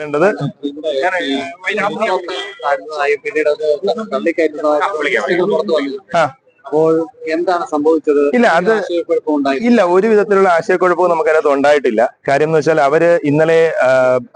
വേണ്ടത് അപ്പോൾ എന്താണ് സംഭവിച്ചത്? ഇല്ല, ഒരു വിധത്തിലുള്ള ആശയക്കുഴപ്പവും നമുക്കതിനകത്ത് ഉണ്ടായിട്ടില്ല. കാര്യം എന്ന് വെച്ചാൽ അവര് ഇന്നലെ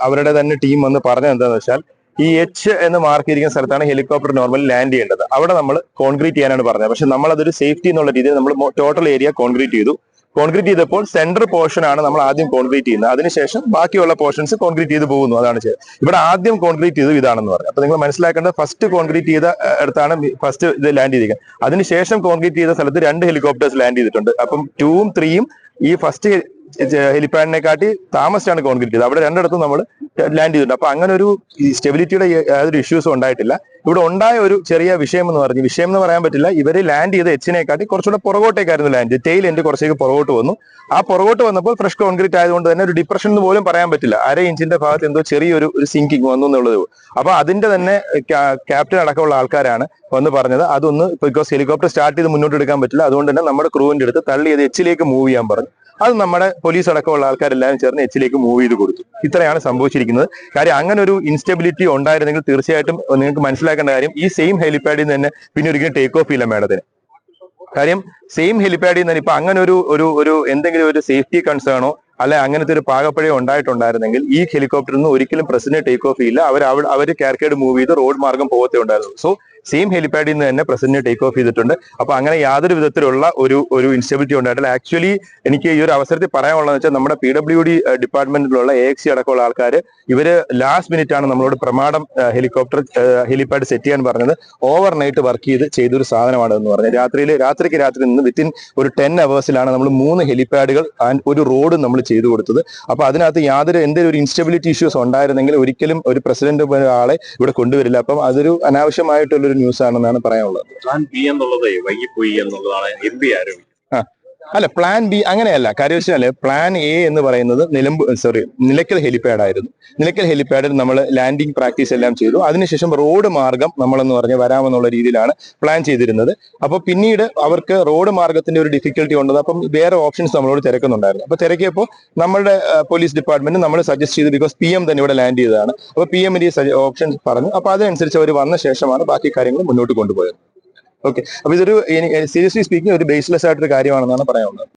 അവരുടെ തന്നെ ടീം വന്ന് പറഞ്ഞത് എന്താണെന്ന് വെച്ചാൽ ഈ എച്ച് എന്ന് മാർക്ക് ചെയ്തിരിക്കുന്ന സ്ഥലത്താണ് ഹെലികോപ്റ്റർ നോർമലി ലാൻഡ് ചെയ്യേണ്ടത്. അവിടെ നമ്മൾ കോൺക്രീറ്റ് ചെയ്യാനാണ് പറഞ്ഞത്. പക്ഷെ നമ്മൾ അതൊരു സേഫ്റ്റി എന്നുള്ള രീതിയിൽ നമ്മൾ ടോട്ടൽ ഏരിയ കോൺക്രീറ്റ് ചെയ്തു. കോൺക്രീറ്റ് ചെയ്തപ്പോൾ സെന്റർ പോർഷൻ ആണ് നമ്മൾ ആദ്യം കോൺക്രീറ്റ് ചെയ്യുന്നത്. അതിനുശേഷം ബാക്കിയുള്ള പോർഷൻസ് കോൺക്രീറ്റ് ചെയ്ത് പോകുന്നു. അതാണ് ചെയ്തത്. ഇവിടെ ആദ്യം കോൺക്രീറ്റ് ചെയ്തു ഇതാണെന്ന് പറഞ്ഞു. അപ്പൊ നിങ്ങൾ മനസ്സിലാക്കേണ്ടത് ഫസ്റ്റ് കോൺക്രീറ്റ് ചെയ്ത അടുത്താണ് ഫസ്റ്റ് ഇത് ലാൻഡ് ചെയ്തിരിക്കുന്നത്. അതിനുശേഷം കോൺക്രീറ്റ് ചെയ്ത സ്ഥലത്ത് 2 ഹെലികോപ്റ്റേഴ്സ് ലാൻഡ് ചെയ്തിട്ടുണ്ട്. അപ്പം 2ഉം 3ഉം ഈ ഫസ്റ്റ് ഹെലിപാഡിനെ കാട്ടി താമസിച്ചാണ് കോൺക്രീറ്റ് ചെയ്തത്. അവിടെ രണ്ടിടത്തും നമ്മൾ ലാൻഡ് ചെയ്തിട്ടുണ്ട്. അപ്പൊ അങ്ങനെ ഒരു സ്റ്റെബിലിറ്റിയുടെ യാതൊരു ഇഷ്യൂസും ഉണ്ടായിട്ടില്ല. ഇവിടെ ഉണ്ടായ ഒരു ചെറിയ വിഷയം എന്ന് പറയാൻ പറ്റില്ല. ഇവര് ലാൻഡ് ചെയ്ത എച്ചിനെക്കാട്ടി കുറച്ചുകൂടെ പുറകോട്ടേക്കായിരുന്നു ലാൻഡ് ചെയ്ത്. ടെയിൽ എൻഡ് കുറച്ചേക്ക് പുറകോട്ട് വന്നു. ആ പുറകോട്ട് വന്നപ്പോൾ ഫ്രഷ് കോൺക്രീറ്റ് ആയതുകൊണ്ട് തന്നെ ഒരു ഡിപ്രഷൻ എന്ന് പോലും പറയാൻ പറ്റില്ല. 1/2 ഇഞ്ചിന്റെ ഭാഗത്ത് എന്തോ ചെറിയൊരു സിങ്കിങ് വന്നു എന്നുള്ളത്. അപ്പൊ അതിന്റെ തന്നെ ക്യാപ്റ്റൻ അടക്കമുള്ള ആൾക്കാരാണ് വന്ന് പറഞ്ഞത് അതൊന്ന് ബിക്കോസ് ഹെലികോപ്റ്റർ സ്റ്റാർട്ട് ചെയ്ത് മുന്നോട്ട് എടുക്കാൻ പറ്റില്ല, അതുകൊണ്ട് തന്നെ നമ്മുടെ ക്രൂവിന്റെ അടുത്ത് തള്ളി അത് എച്ചിലേക്ക് മൂവ് ചെയ്യാൻ പറഞ്ഞു. അത് നമ്മുടെ പോലീസ് അടക്കമുള്ള ആൾക്കാരെല്ലാം ചേർന്ന് എച്ചിലേക്ക് മൂവ് ചെയ്ത് കൊടുത്തു. ഇത്രയാണ് സംഭവിച്ചിരിക്കുന്നത്. കാര്യം അങ്ങനെ ഒരു ഇൻസ്റ്റെബിലിറ്റി ഉണ്ടായിരുന്നെങ്കിൽ തീർച്ചയായിട്ടും നിങ്ങൾക്ക് മനസ്സിലാക്കേണ്ട കാര്യം ഈ സെയിം ഹെലിപാഡിൽ നിന്ന് തന്നെ പിന്നെ ഒരിക്കലും ടേക്ക് ഓഫ് ചെയ്യില്ല മേഡത്തിന്. കാര്യം സെയിം ഹെലിപാഡിൽ നിന്ന് ഇപ്പൊ അങ്ങനെ ഒരു എന്തെങ്കിലും ഒരു സേഫ്റ്റി കൺസേണോ അല്ലെ അങ്ങനത്തെ ഒരു പാകപ്പഴയോ ഉണ്ടായിട്ടുണ്ടായിരുന്നെങ്കിൽ ഈ ഹെലികോപ്റ്ററിൽ നിന്ന് ഒരിക്കലും പ്രസിഡന്റ് ടേക്ക് ഓഫ് ചെയ്യില്ല. അവർ കാർക്കേഡ് മൂവ് ചെയ്ത് റോഡ് മാർഗം പോകത്തേ ഉണ്ടായിരുന്നു. സോ സെയിം ഹെലിപാഡിൽ നിന്ന് തന്നെ പ്രസിഡന്റ് ടേക്ക് ഓഫ് ചെയ്തിട്ടുണ്ട്. അപ്പൊ അങ്ങനെ യാതൊരു വിധത്തിലുള്ള ഒരു ഇൻസ്റ്റബിലിറ്റി ഉണ്ടായിട്ടില്ല. ആക്ച്വലി എനിക്ക് ഈ ഒരു അവസരത്തിൽ പറയാനുള്ളതെന്ന് വെച്ചാൽ നമ്മുടെ PWD ഡിപ്പാർട്ട്മെന്റിലുള്ള AXC അടക്കമുള്ള ആൾക്കാർ ഇവര് ലാസ്റ്റ് മിനിറ്റ് ആണ് നമ്മളോട് പ്രമാടം ഹെലിപാഡ് സെറ്റ് ചെയ്യാൻ പറഞ്ഞത്. ഓവർ നൈറ്റ് വർക്ക് ചെയ്തൊരു സാധനമാണ് എന്ന് പറഞ്ഞത്. രാത്രിക്ക് രാത്രി നിന്ന് വിത്തിൻ ഒരു 10 അവേഴ്സിലാണ് നമ്മൾ 3 ഹെലിപാഡുകൾ ഒരു റോഡ് നമ്മൾ ചെയ്തു കൊടുത്തത്. അപ്പൊ അതിനകത്ത് എന്തെങ്കിലും ഒരു ഇൻസ്റ്റബിലിറ്റി ഇഷ്യൂസ് ഉണ്ടായിരുന്നെങ്കിൽ ഒരിക്കലും ഒരു പ്രസിഡന്റ് ആളെ ഇവിടെ കൊണ്ടുവരില്ല. അപ്പം അതൊരു അനാവശ്യമായിട്ടുള്ള ന്യൂസ് ആണെന്നാണ് പറയാനുള്ളത്. പ്ലാൻ ബി എന്നുള്ളത് വൈകിപ്പോയി എന്നുള്ളതാണ് MP ആരോപിക്കുന്നത്. അല്ല, പ്ലാൻ ബി അങ്ങനെയല്ല. കാര്യം വെച്ചാല് പ്ലാൻ എ എന്ന് പറയുന്നത് നിലയ്ക്കൽ ഹെലിപാഡ് ആയിരുന്നു. നിലയ്ക്കൽ ഹെലിപാഡിൽ നമ്മൾ ലാൻഡിംഗ് പ്രാക്ടീസ് എല്ലാം ചെയ്തു. അതിനുശേഷം റോഡ് മാർഗം നമ്മളെന്ന് പറഞ്ഞ് വരാമെന്നുള്ള രീതിയിലാണ് പ്ലാൻ ചെയ്തിരുന്നത്. അപ്പൊ പിന്നീട് അവർക്ക് റോഡ് മാർഗത്തിന്റെ ഒരു ഡിഫിക്കൽട്ടി ഉണ്ടത്. അപ്പം വേറെ ഓപ്ഷൻസ് നമ്മളോട് തിരക്കുന്നുണ്ടായിരുന്നു. അപ്പൊ തിരക്കിയപ്പോൾ നമ്മുടെ പോലീസ് ഡിപ്പാർട്ട്മെന്റ് നമ്മൾ സജസ്റ്റ് ചെയ്തു. ബിക്കോസ് PM തന്നെ ഇവിടെ ലാൻഡ് ചെയ്തതാണ്. അപ്പൊ PM ഓപ്ഷൻസ് പറഞ്ഞു. അപ്പൊ അതനുസരിച്ച് അവർ വന്ന ശേഷമാണ് ബാക്കി കാര്യങ്ങൾ മുന്നോട്ട് കൊണ്ടുപോയത്. ഓക്കെ, അപ്പൊ ഇതൊരു സീരിയസ്ലി സ്പീക്കിംഗ് ഒരു ബേസ്ലെസ് ആയിട്ടൊരു കാര്യമാണെന്നാണ് പറയാനുള്ളത്.